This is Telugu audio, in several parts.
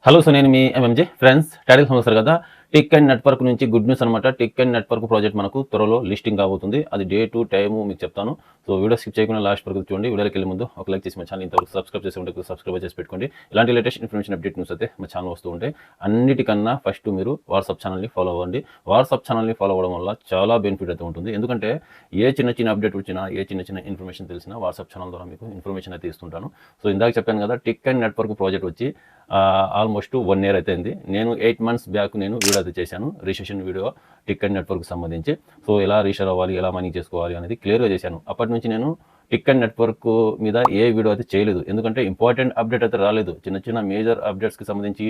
హలో సో నేను మీ ఎంఎంజే ఫ్రెండ్స్ టైటిల్ చూస్తారు కదా టిక్ అండ్ నెట్వర్క్ నుంచి గుడ్ న్యూస్ అనమాట. టిక్ అండ్ నెట్వర్క్ ప్రాజెక్ట్ మనకు త్వరలో లిస్టింగ్ కాబోతుంది. అది డేటు టైము మీకు చెప్తాను. సో వీడియో స్కిప్ చేయకుండా లాస్ట్ వరకు చూడండి. వీడియోకి వెళ్ళే ముందు ఒక లైక్ చేసి మా ఛానల్ ఇంతవరకు సబ్స్క్రైబ్ చేసి ఉంటే సబ్స్క్రైబ్ చేసి పెట్టుకోండి. ఇలాంటి లేటెస్ట్ ఇన్ఫర్మేషన్ అప్డేట్ న్యూస్ అయితే మా ఛానల్ వస్తూ ఉంటాయి. అన్నిటికన్నా ఫస్ట్ మీరు వాట్సాప్ ఛానల్ని ఫాలో అవ్వండి. వాట్సాప్ ఛానల్ని ఫాలో అవ్వడం వల్ల చాలా బెనిఫిట్ అయితే ఉంటుంది. ఎందుకంటే ఏ చిన్న అప్డేట్ వచ్చినా ఏ చిన్న ఇన్ఫర్మేషన్ తెలిసినా వాట్సాప్ ఛానల్ ద్వారా మీకు ఇన్ఫర్మేషన్ అయితే ఇస్తుంటాను. సో ఇందాక చెప్పాను కదా టిక్ అండ్ నెట్వర్క్ ప్రాజెక్ట్ వచ్చి ఆల్మోస్ట్ 1 year అయితే అయింది. నేను 8 months బ్యాక్ నేను వీడియో అయితే చేశాను, registration video tick and network సంబంధించి. సో ఎలా రిజిస్టర్ అవ్వాలి, ఎలా మనీ చేసుకోవాలి అనేది క్లియర్గా చేశాను. అప్పటి నుంచి నేను టిక్ అండ్ నెట్వర్క్ మీద ఏ వీడియో అయితే చేయలేదు, ఎందుకంటే ఇంపార్టెంట్ అప్డేట్ అయితే రాలేదు. చిన్న మేజర్ అప్డేట్స్కి సంబంధించి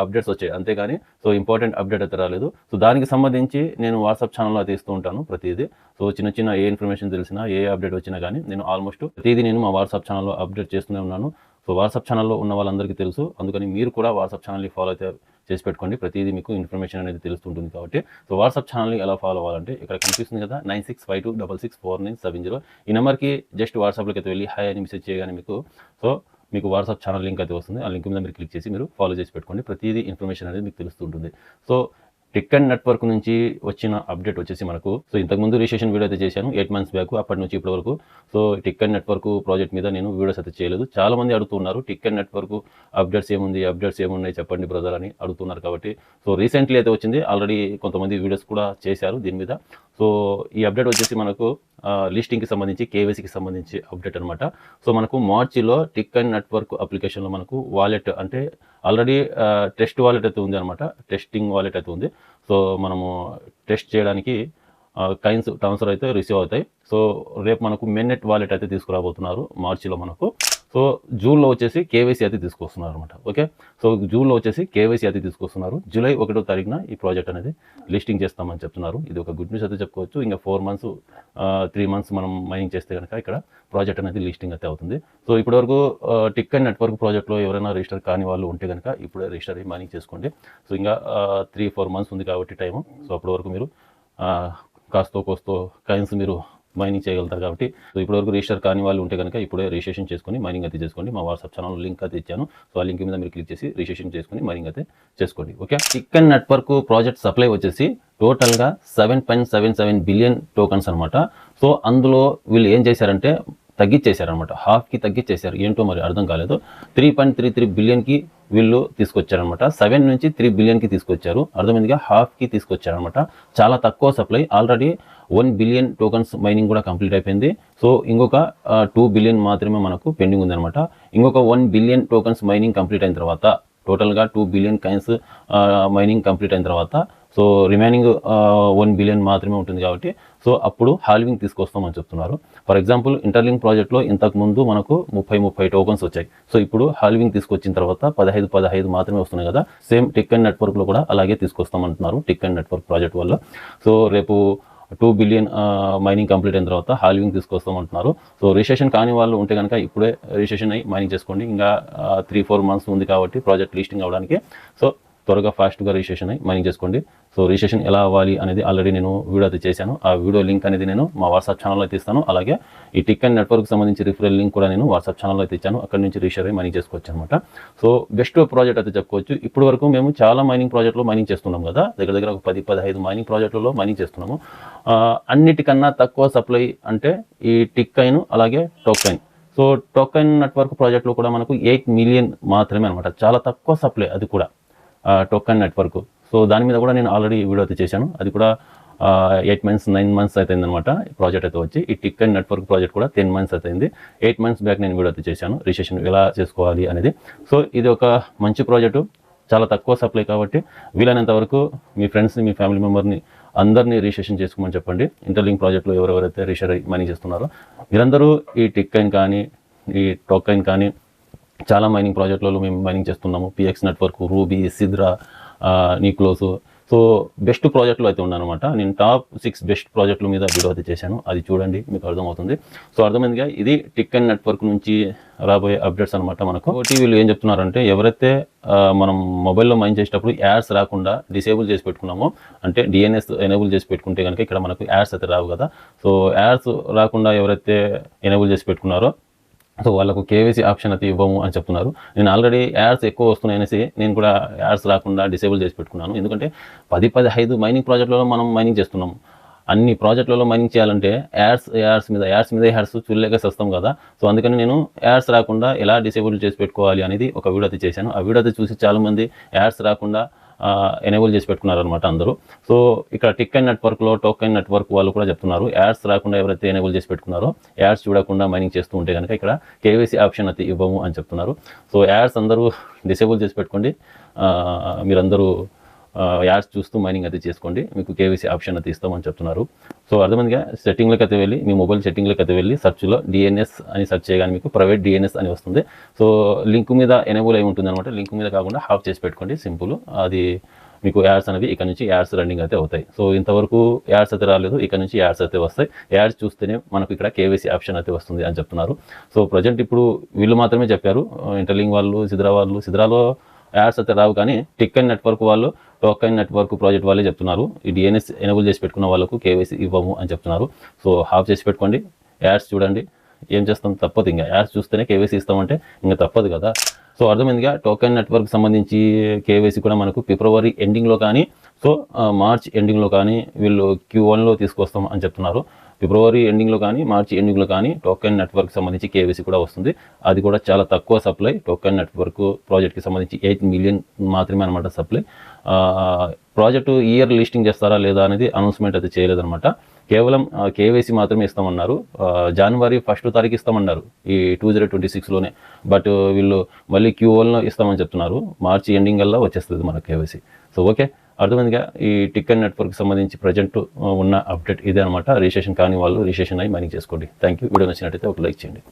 అప్డేట్స్ వచ్చాయి అంతేగాని సో ఇంపార్టెంట్ అప్డేట్ అయితే రాలేదు. సో దానికి సంబంధించి నేను వాట్సాప్ ఛానల్లో అయితే ఇస్తూ ఉంటాను ప్రతిదీ. సో చిన్న ఏ ఇన్ఫర్మేషన్ తెలిసినా ఏ అప్డేట్ వచ్చినా కానీ నేను ఆల్మోస్ట్ ప్రతిదీ నేను మా వాట్సాప్ ఛానల్లో అప్డేట్ చేస్తూనే ఉన్నాను. సో వాట్సాప్ ఛానల్లో ఉన్న వాళ్ళందరికీ తెలుసు, అందుకని మీరు కూడా వాట్సాప్ ఛానల్ని ఫాలో అయితే చేసి పెట్టుకోండి. ప్రతిదీ మీకు ఇన్ఫర్మేషన్ అనేది తెలుస్తుంటుంది కాబట్టి. సో వాట్సాప్ ఛానల్ని ఎలా ఫాలో అవ్వాలంటే ఇక్కడ కనిపిస్తుంది కదా 9652664970 ఈ నెంబర్కి జస్ట్ వాట్సాప్లోకి అయితే వెళ్ళి హాయ్ అని మెసేజ్ చేయగానే మీకు వాట్సాప్ ఛానల్ లింక్ అయితే వస్తుంది. ఆ లింక్ మీద మీరు క్లిక్ చేసి మీరు ఫాలో చేసి పెట్టుకోండి. ప్రతిదీ ఇన్ఫర్మేషన్ అనేది మీకు తెలుస్తుంటుంది. సో టిక్ అండ్ నెట్వర్క్ నుంచి వచ్చిన అప్డేట్ వచ్చేసి మనకు సో ఇంతకుముందు రిజిస్ట్రేషన్ వీడియో అయితే చేశాను 8 months బ్యాక్, అప్పటి నుంచి ఇప్పటి వరకు. So tick and network project మీద నేను వీడియోస్ అయితే చేయలేదు. చాలా మంది అడుగుతున్నారు టిక్ అండ్ నెట్వర్క్ అప్డేట్స్ ఏమున్నాయి చెప్పండి బ్రదర్ అని అడుగుతున్నారు. కాబట్టి సో రీసెంట్లీ అయితే వచ్చింది, ఆల్రెడీ కొంతమంది వీడియోస్ కూడా చేశారు దీని మీద. సో ఈ అప్డేట్ వచ్చేసి మనకు లిస్టింగ్కి సంబంధించి కేవైసీకి సంబంధించి అప్డేట్ అనమాట. సో మనకు మార్చిలో టిక్ అండ్ నెట్వర్క్ అప్లికేషన్లో మనకు వాలెట్ అంటే ఆల్రెడీ టెస్ట్ వాలెట్ అయితే ఉంది అనమాట, టెస్టింగ్ వాలెట్ అయితే ఉంది. సో మనము టెస్ట్ చేయడానికి కైన్స్ ట్రాన్స్ఫర్ అయితే రిసీవ్ అవుతాయి. సో రేపు మనకు మెయిన్నెట్ వాలెట్ అయితే తీసుకురాబోతున్నారు మార్చిలో మనకు. సో జూన్లో వచ్చేసి కేవైసీ అయితే తీసుకొస్తున్నారు అనమాట. ఓకే, సో జూన్లో వచ్చేసి కేవైసీ అయితే తీసుకొస్తున్నారు. జూలై 1వ తారీఖున ఈ ప్రాజెక్ట్ అనేది లిస్టింగ్ చేస్తామని చెప్తున్నారు. ఇది ఒక గుడ్ న్యూస్ అయితే చెప్పుకోవచ్చు. ఇంకా 4 months 3 months మనం మైనింగ్ చేస్తే కనుక ఇక్కడ ప్రాజెక్ట్ అనేది లిస్టింగ్ అయితే అవుతుంది. సో ఇప్పటివరకు టిక్ అండ్ నెట్వర్క్ ప్రాజెక్ట్లో ఎవరైనా రిజిస్టర్ కాని వాళ్ళు ఉంటే కనుక ఇప్పుడే రిజిస్టర్ అయ్యి మైనింగ్ చేసుకోండి. సో ఇంకా 3-4 months ఉంది కాబట్టి టైము. సో అప్పటి వరకు మీరు కాస్తో కోస్తో కాయిన్స్ మీరు మైనింగ్ చేయగలుగుతారు కాబట్టి. సో ఇప్పటివరకు రిజిస్టర్ కాని వాళ్ళు ఉంటే కనుక ఇప్పుడే రిజిస్ట్రేషన్ చేసుకొని మైనింగ్ అయితే చేసుకోండి. మా వాట్సాప్ ఛానల్ లింక్ అయితే ఇచ్చాను. సో ఆ లింక్ మీద మీరు క్లిక్ చేసి రిజిస్ట్రేషన్ చేసుకొని మైనింగ్ అయితే చేసుకోండి. Okay, tick and network project supply వచ్చేసి టోటల్గా 7.77 బిలియన్ టోకన్స్ అనమాట. సో అందులో వీళ్ళు ఏం చేశారంటే తగ్గించేశారనమాట, హాఫ్కి తగ్గించేశారు. ఏంటో మరి అర్థం కాలేదు. 3.33 బిలియన్కి వీళ్ళు తీసుకొచ్చారనమాట. 7 నుంచి 3 బిలియన్కి తీసుకొచ్చారు. అర్థమైందిగా, హాఫ్కి తీసుకొచ్చారనమాట. చాలా తక్కువ supply. Already 1 billion tokens mining కూడా కంప్లీట్ అయిపోయింది. సో ఇంకొక 2 బిలియన్ మాత్రమే మనకు పెండింగ్ ఉందనమాట. ఇంకొక 1 బిలియన్ టోకన్స్ మైనింగ్ కంప్లీట్ అయిన తర్వాత టోటల్గా 2 బిలియన్ కాయిన్స్ మైనింగ్ కంప్లీట్ అయిన తర్వాత సో రిమైనింగ్ 1 బిలియన్ మాత్రమే ఉంటుంది కాబట్టి సో అప్పుడు హాల్వింగ్ తీసుకొస్తామని చెప్తున్నారు. ఫర్ ఎగ్జాంపుల్ ఇంటర్లింక్ ప్రాజెక్ట్లో ఇంతకుముందు మనకు 30 టోకన్స్ వచ్చాయి. సో ఇప్పుడు హాల్వింగ్ తీసుకొచ్చిన తర్వాత 15 మాత్రమే వస్తున్నాయి కదా. సేమ్ టిక్ అండ్ నెట్వర్క్లో కూడా అలాగే తీసుకొస్తామంటున్నారు టిక్ అండ్ నెట్వర్క్ ప్రాజెక్ట్ వల్ల. సో రేపు 2 బిలియన్ మైనింగ్ కంప్లీట్ అయిన తర్వాత హాల్వింగ్ తీసుకొస్తామంటున్నారు. సో రిజిస్ట్రేషన్ కాని వాళ్ళు ఉంటే కనుక ఇప్పుడే రిజిస్ట్రేషన్ అయ్యి మైనింగ్ చేసుకోండి. ఇంకా 3-4 months ఉంది కాబట్టి ప్రాజెక్ట్ లిస్టింగ్ అవ్వడానికి. సో త్వరగా ఫాస్ట్గా రిజిస్ట్రేషన్ అయ్యి మైనింగ్ చేసుకోండి. సో రిజిస్ట్రేషన్ ఎలా అవ్వాలి అనేది ఆల్రెడీ నేను వీడియో అయితే చేశాను. ఆ వీడియో లింక్ అనేది నేను మా వాట్సాప్ ఛానల్లో అయితే ఇస్తాను. అలాగే ఈ టిక్ అండ్ నెట్వర్క్ సంబంధించి రిఫరల్ లింక్ కూడా నేను వాట్సాప్ ఛానల్లో అయితే ఇచ్చాను. అక్కడ నుంచి రిజిస్టర్ అయ్యి మైనింగ్ చేసుకోవచ్చు అనమాట. సో బెస్ట్ ప్రాజెక్ట్ అయితే చెప్పుకోవచ్చు. ఇప్పుడు వరకు మేము చాలా మైనింగ్ ప్రాజెక్టులో మైనింగ్ చేస్తున్నాం కదా, దగ్గర ఒక 10-15 మైనింగ్ ప్రాజెక్టులలో మైనింగ్ చేస్తున్నాము. అన్నిటికన్నా తక్కువ సప్లై అంటే ఈ టిక్ కాయిన్ అలాగే టోకెన్. సో టోకెన్ నెట్వర్క్ ప్రాజెక్ట్లో కూడా మనకు 8 మిలియన్ మాత్రమే అనమాట. చాలా తక్కువ సప్లై అది కూడా టోకెన్ నెట్వర్క్. సో దాని మీద కూడా నేను ఆల్రెడీ వీడియో అయితే చేశాను. అది కూడా 8 months 9 months అయితే అయిందనమాట ప్రాజెక్ట్ అయితే వచ్చి. ఈ టిక్ అండ్ నెట్వర్క్ ప్రాజెక్ట్ కూడా 10 months అయితే అయింది. 8 months బ్యాక్ నేను వీడియో అయితే చేశాను రిజిస్ట్రేషన్ ఎలా చేసుకోవాలి అనేది. సో ఇది ఒక మంచి ప్రాజెక్టు, చాలా తక్కువ సప్లై కాబట్టి వీలైనంత వరకు మీ ఫ్రెండ్స్ని మీ ఫ్యామిలీ మెంబర్ని అందరినీ రిజిస్ట్రేషన్ చేసుకోమని చెప్పండి. ఇంటర్లింక్ ప్రాజెక్ట్లో ఎవరెవరైతే రిజిస్టర్ అయ్యి మైనింగ్ చేస్తున్నారో మీరందరూ ఈ టిక్ కాయిన్ కానీ ఈ టోకెన్ కానీ చాలా మైనింగ్ ప్రాజెక్టులలో మేము మైనింగ్ చేస్తున్నాము. పిఎక్స్ నెట్వర్క్, రూబీ, సిద్రా, న్యూక్లోస్. సో బెస్ట్ ప్రాజెక్టులు అయితే ఉన్నానమాట. నేను టాప్ 6 బెస్ట్ ప్రాజెక్టుల మీద వీడియో అయితే చేశాను, అది చూడండి మీకు అర్థమవుతుంది. సో అర్థమైందిగా, ఇది టిక్ అండ్ నెట్వర్క్ నుంచి రాబోయే అప్డేట్స్ అనమాట. మనకు వీళ్ళు ఏం చెప్తున్నారంటే ఎవరైతే మనం మొబైల్లో మైన్ చేసేటప్పుడు యాడ్స్ రాకుండా డిసేబుల్ చేసి పెట్టుకున్నామో, అంటే డిఎన్ఎస్ ఎనేబుల్ చేసి పెట్టుకుంటే కనుక ఇక్కడ మనకు యాడ్స్ అయితే రావు కదా. సో యాడ్స్ రాకుండా ఎవరైతే ఎనేబుల్ చేసి పెట్టుకున్నారో సో వాళ్ళకు కేవైసీ ఆప్షన్ అయితే ఇవ్వము అని చెప్తున్నారు. నేను ఆల్రెడీ యాడ్స్ ఎక్కువ వస్తున్నాయనేసి నేను కూడా యాడ్స్ రాకుండా డిసేబుల్ చేసి పెట్టుకున్నాను. ఎందుకంటే 15 మైనింగ్ ప్రాజెక్టులలో మనం మైనింగ్ చేస్తున్నాము. అన్ని ప్రాజెక్టులలో మైనింగ్ చేయాలంటే యాడ్స్ మీద యాడ్స్ చూడలేక వస్తాం కదా. సో అందుకని నేను యాడ్స్ రాకుండా ఎలా డిసేబుల్ చేసి పెట్టుకోవాలి అనేది ఒక వీడియో అయితే చేశాను. ఆ వీడియో అయితే చూసి చాలామంది యాడ్స్ రాకుండా ఎనేబుల్ చేసి పెట్టుకున్నారనమాట అందరూ. సో ఇక్కడ టిక్ అండ్ నెట్వర్క్లో టోకెన్ నెట్వర్క్ వాళ్ళు కూడా చెప్తున్నారు, యాడ్స్ రాకుండా ఎవరైతే ఎనేబుల్ చేసి పెట్టుకున్నారో యాడ్స్ చూడకుండా మైనింగ్ చేస్తూ ఉంటే కనుక ఇక్కడ కేవైసీ ఆప్షన్ అయితే ఇవ్వము అని చెప్తున్నారు. సో యాడ్స్ అందరూ డిసేబుల్ చేసి పెట్టుకోండి. మీరందరూ యాడ్స్ చూస్తూ మైనింగ్ అయితే చేసుకోండి, మీకు కేవైసీ ఆప్షన్ అయితే ఇస్తామని చెప్తున్నారు. సో అర్థమందిగా సెట్టింగ్లోకి అయితే వెళ్ళి మీ మొబైల్ సెట్టింగ్లోకి అయితే వెళ్ళి సర్చ్లో డిఎన్ఎస్ అని సెర్చ్ చేయగానే మీకు ప్రైవేట్ డిఎన్ఎస్ అని వస్తుంది. సో లింక్ మీద ఎనేబుల్ అయి ఉంటుంది అనమాట. లింక్ మీద కాకుండా ఆఫ్ చేసి పెట్టుకోండి, సింపుల్. అది మీకు యాడ్స్ అనేవి ఇక్కడ నుంచి యాడ్స్ రన్నింగ్ అయితే అవుతాయి. సో ఇంతవరకు యాడ్స్ అయితే రాలేదు, ఇక్కడ నుంచి యాడ్స్ అయితే వస్తాయి. యాడ్స్ చూస్తేనే మనకు ఇక్కడ కేవైసీ ఆప్షన్ అయితే వస్తుంది అని చెప్తున్నారు. సో ప్రజెంట్ ఇప్పుడు వీళ్ళు మాత్రమే చెప్పారు, ఇంటర్లింక్ వాళ్ళు, సిద్రాలో యాడ్స్ అయితే రావు, కానీ టిక్ అండ్ నెట్వర్క్ వాళ్ళు, టోకెన్ నెట్వర్క్ ప్రాజెక్ట్ వాళ్ళే చెప్తున్నారు ఈ డిఎన్ఎస్ ఎనేబుల్ చేసి పెట్టుకున్న వాళ్ళకు కేవైసీ ఇవ్వము అని చెప్తున్నారు. సో ఆఫ్ చేసి పెట్టుకోండి, యాడ్స్ చూడండి. ఏం చేస్తాం, తప్పదు. ఇంకా యాడ్స్ చూస్తేనే కేవైసీ ఇస్తామంటే ఇంకా తప్పదు కదా. సో అర్థమైందిగా. టోకెన్ నెట్వర్క్ సంబంధించి కేవైసీ కూడా మనకు ఫిబ్రవరి ఎండింగ్లో కానీ మార్చ్ ఎండింగ్లో కానీ వీళ్ళు Q1లో తీసుకొస్తాం అని చెప్తున్నారు. ఫిబ్రవరి ఎండింగ్లో కానీ మార్చి ఎండింగ్లో కానీ టోకెన్ నెట్వర్క్ సంబంధించి కేవైసీ కూడా వస్తుంది. అది కూడా చాలా తక్కువ సప్లై. టోకెన్ నెట్వర్క్ ప్రాజెక్ట్కి సంబంధించి 8 మిలియన్ మాత్రమే అనమాట సప్లై. ప్రాజెక్టు ఇయర్ లిస్టింగ్ చేస్తారా లేదా అనేది అనౌన్స్మెంట్ అయితే చేయలేదన్నమాట. కేవలం కేవైసీ మాత్రమే ఇస్తామన్నారు. జనవరి 1వ తారీఖు ఇస్తామన్నారు ఈ 2026లోనే. బట్ వీళ్ళు మళ్ళీ Q1లో ఇస్తామని చెప్తున్నారు. మార్చి ఎండింగ్ వల్ల వచ్చేస్తుంది మన కేవైసీ. సో ఓకే, అర్థమైందిగా. ఈ టిక్ అండ్ నెట్వర్క్ సంబంధించి ప్రజెంట్ ఉన్న అప్డేట్ ఇదే అనమాట. రిజిస్ట్రేషన్ కాని వాళ్ళు రిజిస్ట్రేషన్ అయ్యి మైనింగ్ చేసుకోండి. Thank you. వీడియో నచ్చినట్టయితే ఒక లైక్ చేయండి.